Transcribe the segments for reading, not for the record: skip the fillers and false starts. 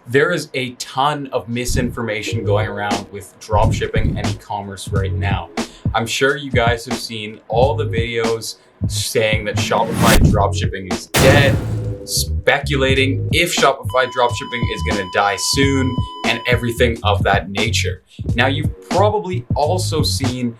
There is a ton of misinformation going around with dropshipping and e-commerce right now. I'm sure you guys have seen all the videos saying that Shopify dropshipping is dead, speculating if Shopify dropshipping is going to die soon, and everything of that nature. Now, you've probably also seen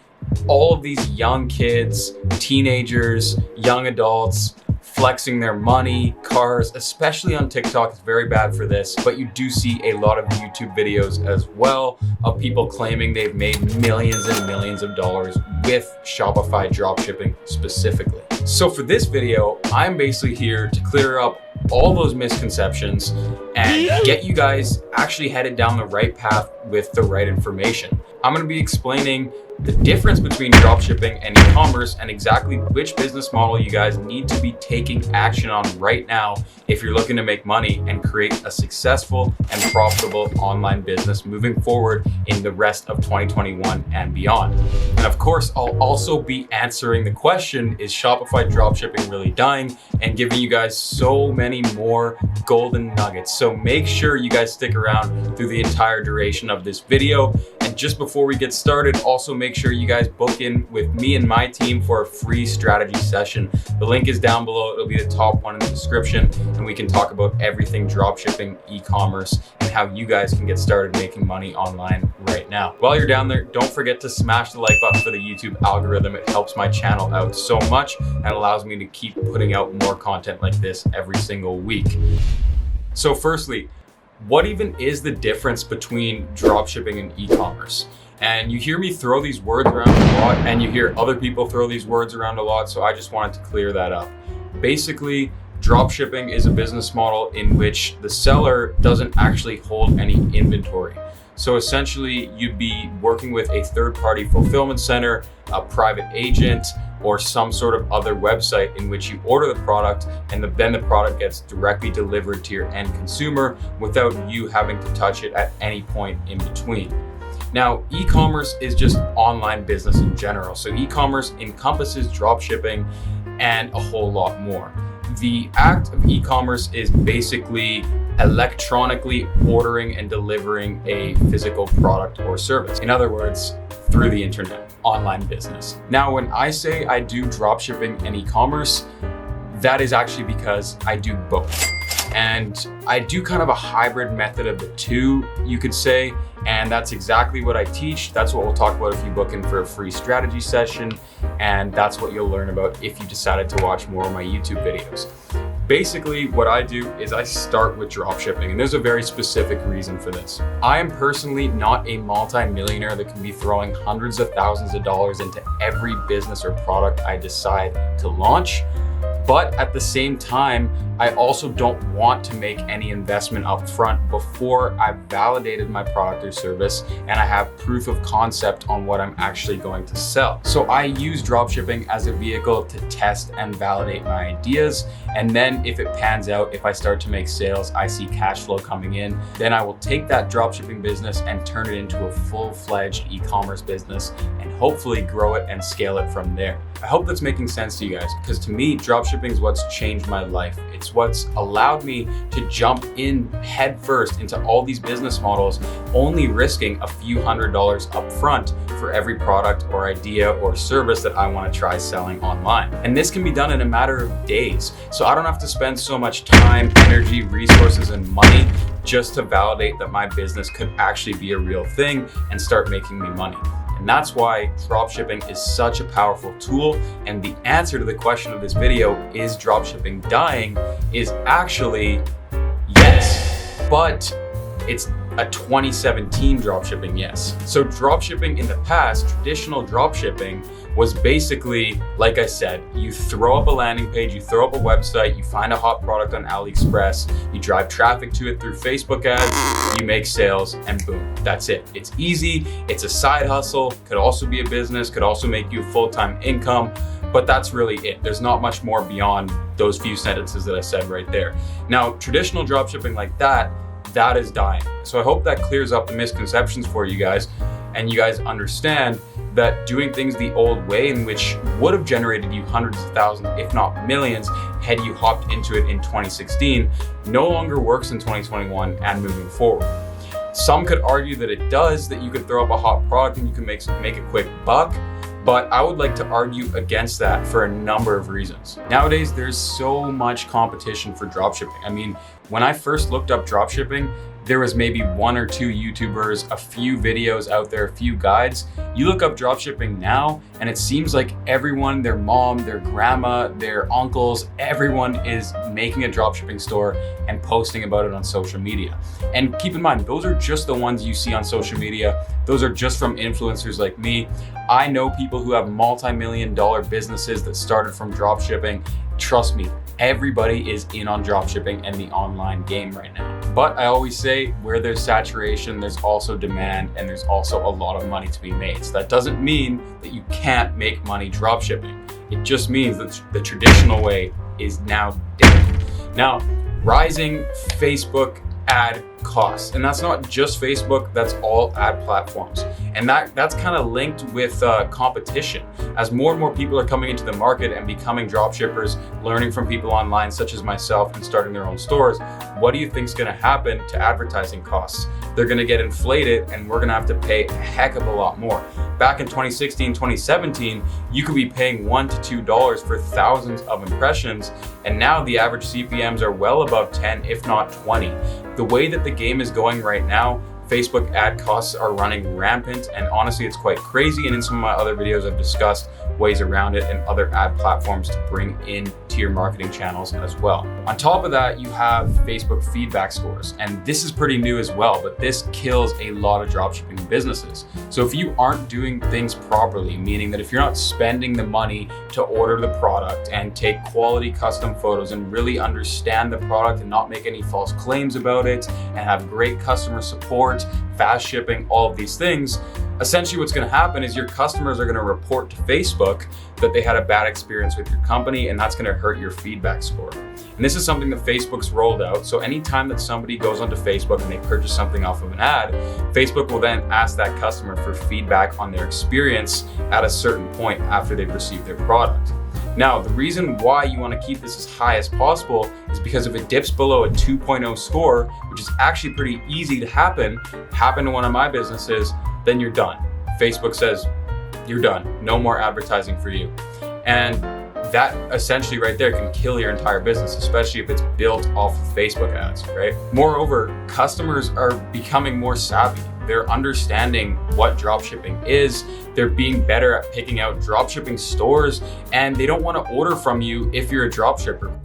all of these young kids, teenagers, young adults flexing their money, cars, especially on TikTok. It's very bad for this, but you do see a lot of YouTube videos as well of people claiming they've made millions and millions of dollars with Shopify dropshipping specifically. So for this video, I'm basically here to clear up all those misconceptions and get you guys actually headed down the right path with the right information. I'm going to be explaining the difference between dropshipping and e-commerce and exactly which business model you guys need to be taking action on right now if you're looking to make money and create a successful and profitable online business moving forward in the rest of 2021 and beyond. And of course, I'll also be answering the question, is Shopify dropshipping really dying? And giving you guys so many more golden nuggets. So make sure you guys stick around through the entire duration of this video. And just before we get started, also make sure you guys book in with me and my team for a free strategy session. The link is down below. It'll be the top one in the description, and we can talk about everything dropshipping, e-commerce, and how you guys can get started making money online right now. While you're down there, don't forget to smash the like button for the YouTube algorithm. It helps my channel out so much and allows me to keep putting out more content like this every single week. So firstly, what even is the difference between dropshipping and e-commerce? And you hear me throw these words around a lot, and you hear other people throw these words around a lot, so I just wanted to clear that up. Basically, dropshipping is a business model in which the seller doesn't actually hold any inventory. So essentially, you'd be working with a third-party fulfillment center, a private agent, or some sort of other website in which you order the product and then the product gets directly delivered to your end consumer without you having to touch it at any point in between. Now, e-commerce is just online business in general. So e-commerce encompasses dropshipping and a whole lot more. The act of e-commerce is basically electronically ordering and delivering a physical product or service. In other words, through the internet, online business. Now, when I say I do dropshipping and e-commerce, that is actually because I do both. And I do kind of a hybrid method of the two, you could say, and that's exactly what I teach. That's what we'll talk about if you book in for a free strategy session, and that's what you'll learn about if you decided to watch more of my YouTube videos. Basically, what I do is I start with dropshipping, and there's a very specific reason for this. I am personally not a multi-millionaire that can be throwing hundreds of thousands of dollars into every business or product I decide to launch. But at the same time, I also don't want to make any investment up front before I've validated my product or service and I have proof of concept on what I'm actually going to sell. So I use dropshipping as a vehicle to test and validate my ideas. And then if it pans out, if I start to make sales, I see cash flow coming in, then I will take that dropshipping business and turn it into a full-fledged e-commerce business and hopefully grow it and scale it from there. I hope that's making sense to you guys, because to me, dropshipping is what's changed my life. It's what's allowed me to jump in head first into all these business models, only risking a few $100s up front for every product or idea or service that I want to try selling online. And this can be done in a matter of days. So I don't have to spend so much time, energy, resources, and money just to validate that my business could actually be a real thing and start making me money. And that's why dropshipping is such a powerful tool. And the answer to the question of this video, is dropshipping dying, is actually yes, but it's a 2017 dropshipping yes. So dropshipping in the past, traditional dropshipping, was basically, like I said, you throw up a landing page, you throw up a website, you find a hot product on AliExpress, you drive traffic to it through Facebook ads, you make sales, and boom, that's it. It's easy, it's a side hustle, could also be a business, could also make you a full-time income, but that's really it. There's not much more beyond those few sentences that I said right there. Now, traditional dropshipping like that is dying. So I hope that clears up the misconceptions for you guys, and you guys understand that doing things the old way, in which would have generated you hundreds of thousands, if not millions, had you hopped into it in 2016, no longer works in 2021 and moving forward. Some could argue that it does, that you could throw up a hot product and you can make a quick buck, but I would like to argue against that for a number of reasons. Nowadays, there's so much competition for dropshipping. I mean, when I first looked up dropshipping, there was maybe 1 or 2 YouTubers, a few videos out there, a few guides. You look up dropshipping now, and it seems like everyone, their mom, their grandma, their uncles, everyone is making a dropshipping store and posting about it on social media. And keep in mind, those are just the ones you see on social media. Those are just from influencers like me. I know people who have multi-million-dollar businesses that started from dropshipping. Trust me, everybody is in on dropshipping and the online game right now. But I always say, where there's saturation, there's also demand, and there's also a lot of money to be made. So that doesn't mean that you can't make money dropshipping. It just means that the traditional way is now dead. Now, rising Facebook ad costs, and that's not just Facebook, that's all ad platforms. And that's kind of linked with competition. As more and more people are coming into the market and becoming dropshippers, learning from people online such as myself and starting their own stores, what do you think is going to happen to advertising costs? They're going to get inflated, and we're going to have to pay a heck of a lot more. Back in 2016, 2017, you could be paying $1 to $2 for thousands of impressions, and now the average CPMs are well above 10, if not 20. The way that the game is going right now, Facebook ad costs are running rampant, and honestly, it's quite crazy. And in some of my other videos, I've discussed ways around it and other ad platforms to bring in to your marketing channels as well. On top of that, you have Facebook feedback scores, and this is pretty new as well, but this kills a lot of dropshipping businesses. So if you aren't doing things properly, meaning that if you're not spending the money to order the product and take quality custom photos and really understand the product and not make any false claims about it and have great customer support, fast shipping, all of these things, essentially what's going to happen is your customers are going to report to Facebook that they had a bad experience with your company, and that's going to hurt your feedback score. And this is something that Facebook's rolled out. So anytime that somebody goes onto Facebook and they purchase something off of an ad, Facebook will then ask that customer for feedback on their experience at a certain point after they've received their product. Now, the reason why you want to keep this as high as possible is because if it dips below a 2.0 score, which is actually pretty easy to happen to one of my businesses, then you're done. Facebook says, you're done. No more advertising for you. And that essentially right there can kill your entire business, especially if it's built off of Facebook ads, right? Moreover, customers are becoming more savvy. They're understanding what dropshipping is. They're being better at picking out dropshipping stores, and they don't want to order from you if you're a dropshipper.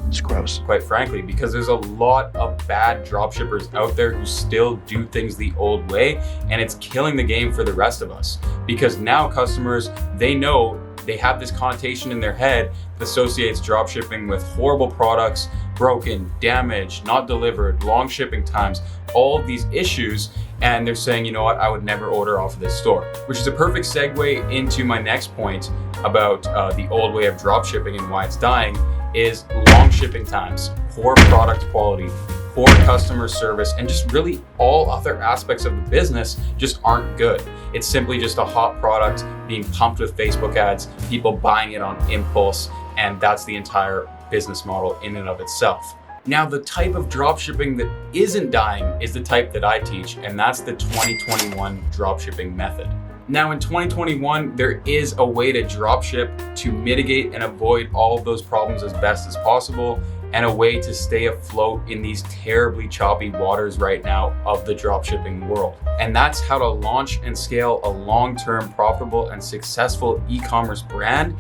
It's gross. Quite frankly, because there's a lot of bad dropshippers out there who still do things the old way, and it's killing the game for the rest of us. Because now customers, they know they have this connotation in their head that associates dropshipping with horrible products, broken, damaged, not delivered, long shipping times, all of these issues, and they're saying, you know what, I would never order off of this store. Which is a perfect segue into my next point about the old way of dropshipping and why it's dying, is long shipping times, poor product quality, poor customer service, and just really all other aspects of the business just aren't good. It's simply just a hot product being pumped with Facebook ads, people buying it on impulse, and that's the entire business model in and of itself. Now, the type of dropshipping that isn't dying is the type that I teach, and that's the 2021 dropshipping method. Now, in 2021, there is a way to dropship to mitigate and avoid all of those problems as best as possible, and a way to stay afloat in these terribly choppy waters right now of the dropshipping world. And that's how to launch and scale a long-term, profitable, and successful e-commerce brand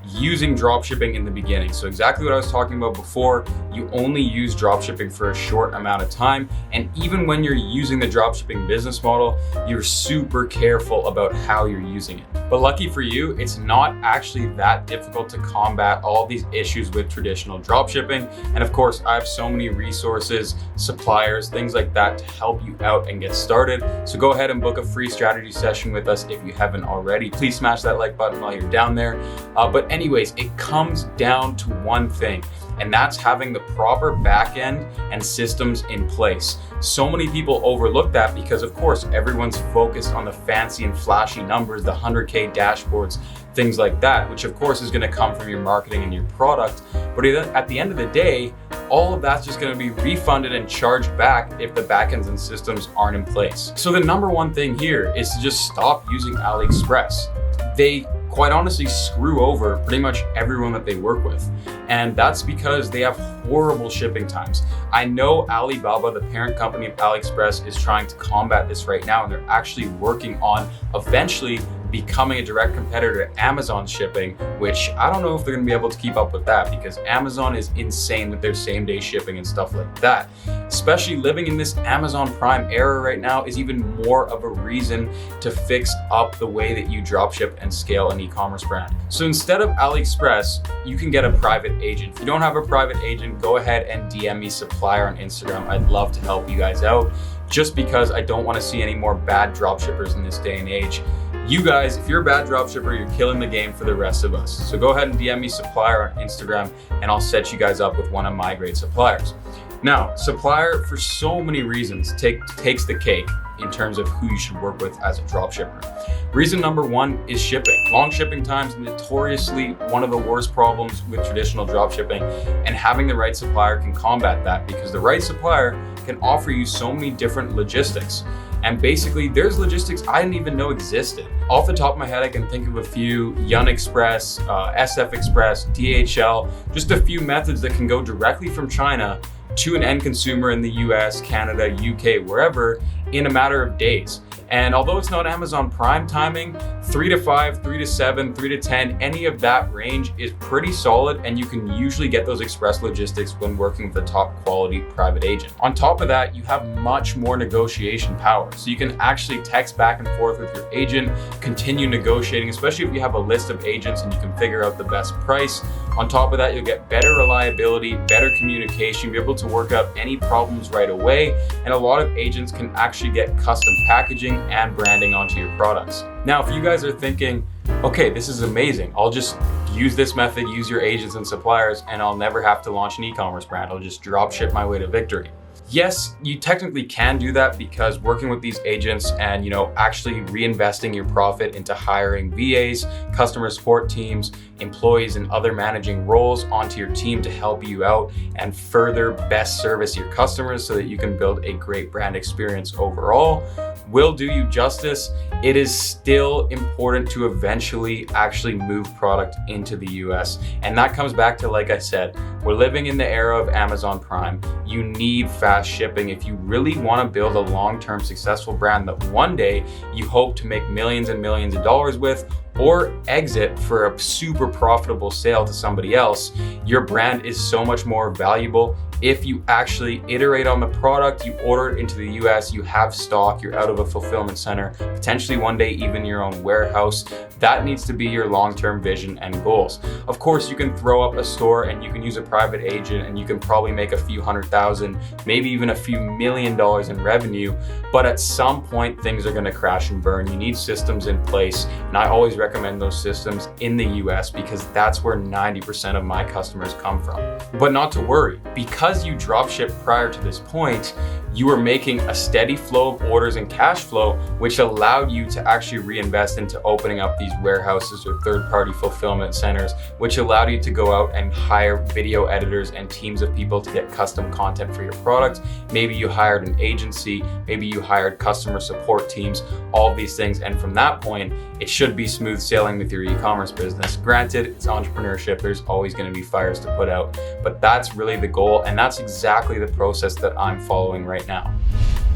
using dropshipping in the beginning. So exactly what I was talking about before, you only use dropshipping for a short amount of time. And even when you're using the dropshipping business model, you're super careful about how you're using it. But lucky for you, it's not actually that difficult to combat all these issues with traditional dropshipping. And of course, I have so many resources, suppliers, things like that to help you out and get started. So go ahead and book a free strategy session with us if you haven't already. Please smash that like button while you're down there. But anyways, it comes down to one thing. and that's having the proper back end and systems in place. So many people overlook that because, of course, everyone's focused on the fancy and flashy numbers, the 100K dashboards, things like that, which of course is going to come from your marketing and your product. But at the end of the day, all of that's just going to be refunded and charged back if the backends and systems aren't in place. So the number one thing here is to just stop using AliExpress. They quite honestly screw over pretty much everyone that they work with. And that's because they have horrible shipping times. I know Alibaba, the parent company of AliExpress, is trying to combat this right now, and they're actually working on eventually becoming a direct competitor to Amazon shipping, which I don't know if they're gonna be able to keep up with that, because Amazon is insane with their same-day shipping and stuff like that. Especially living in this Amazon Prime era right now is even more of a reason to fix up the way that you dropship and scale an e-commerce brand. So instead of AliExpress, you can get a private agent. If you don't have a private agent, go ahead and DM me Supplier on Instagram. I'd love to help you guys out, just because I don't want to see any more bad dropshippers in this day and age. You guys, if you're a bad dropshipper, you're killing the game for the rest of us. So go ahead and DM me Supplier on Instagram, and I'll set you guys up with one of my great suppliers. Now, Supplier, for so many reasons, takes the cake in terms of who you should work with as a dropshipper. Reason number one is shipping. Long shipping times, notoriously one of the worst problems with traditional dropshipping, and having the right supplier can combat that, because the right supplier can offer you so many different logistics. And basically, there's logistics I didn't even know existed. Off the top of my head, I can think of a few: Yun Express, SF Express, DHL, just a few methods that can go directly from China to an end consumer in the US, Canada, UK, wherever, in a matter of days. And although it's not Amazon Prime timing, 3 to 5, 3 to 7, 3 to 10, any of that range is pretty solid, and you can usually get those express logistics when working with a top quality private agent. On top of that, you have much more negotiation power. So you can actually text back and forth with your agent, continue negotiating, especially if you have a list of agents and you can figure out the best price. On top of that, you'll get better reliability, better communication, be able to work out any problems right away. And a lot of agents can actually get custom packaging and branding onto your products. Now, if you guys are thinking, okay, this is amazing, I'll just use this method, use your agents and suppliers, and I'll never have to launch an e-commerce brand, I'll just drop ship my way to victory. Yes, you technically can do that, because working with these agents and, actually reinvesting your profit into hiring VAs, customer support teams, employees, and other managing roles onto your team to help you out and further best service your customers so that you can build a great brand experience overall, will do you justice. It is still important to eventually actually move product into the US. And that comes back to, like I said, we're living in the era of Amazon Prime. You need fast shipping if you really want to build a long-term successful brand that one day you hope to make millions and millions of dollars with, or exit for a super profitable sale to somebody else. Your brand is so much more valuable if you actually iterate on the product, you order it into the US, you have stock, you're out of a fulfillment center, potentially one day even your own warehouse. That needs to be your long-term vision and goals. Of course, you can throw up a store and you can use a private agent and you can probably make a few $100,000, maybe even a few $1 million in revenue, but at some point things are gonna crash and burn. You need systems in place, and I always recommend those systems in the US because that's where 90% of my customers come from. But not to worry, because you dropship prior to this point, you were making a steady flow of orders and cash flow, which allowed you to actually reinvest into opening up these warehouses or third-party fulfillment centers, which allowed you to go out and hire video editors and teams of people to get custom content for your product. Maybe you hired an agency, maybe you hired customer support teams, all of these things. And from that point, it should be smooth sailing with your e-commerce business. Granted, it's entrepreneurship. There's always going to be fires to put out, but that's really the goal. And that's exactly the process that I'm following right now.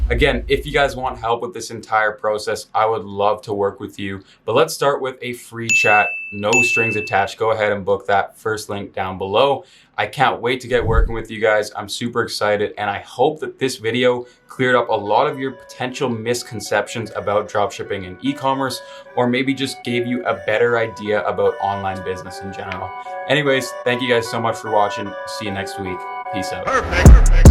Again, if you guys want help with this entire process, I would love to work with you. But let's start with a free chat, no strings attached. Go ahead and book that first link down below. I can't wait to get working with you guys. I'm super excited, and I hope that this video cleared up a lot of your potential misconceptions about dropshipping and e-commerce, or maybe just gave you a better idea about online business in general. Anyways, thank you guys so much for watching. See you next week. Peace out. Perfect.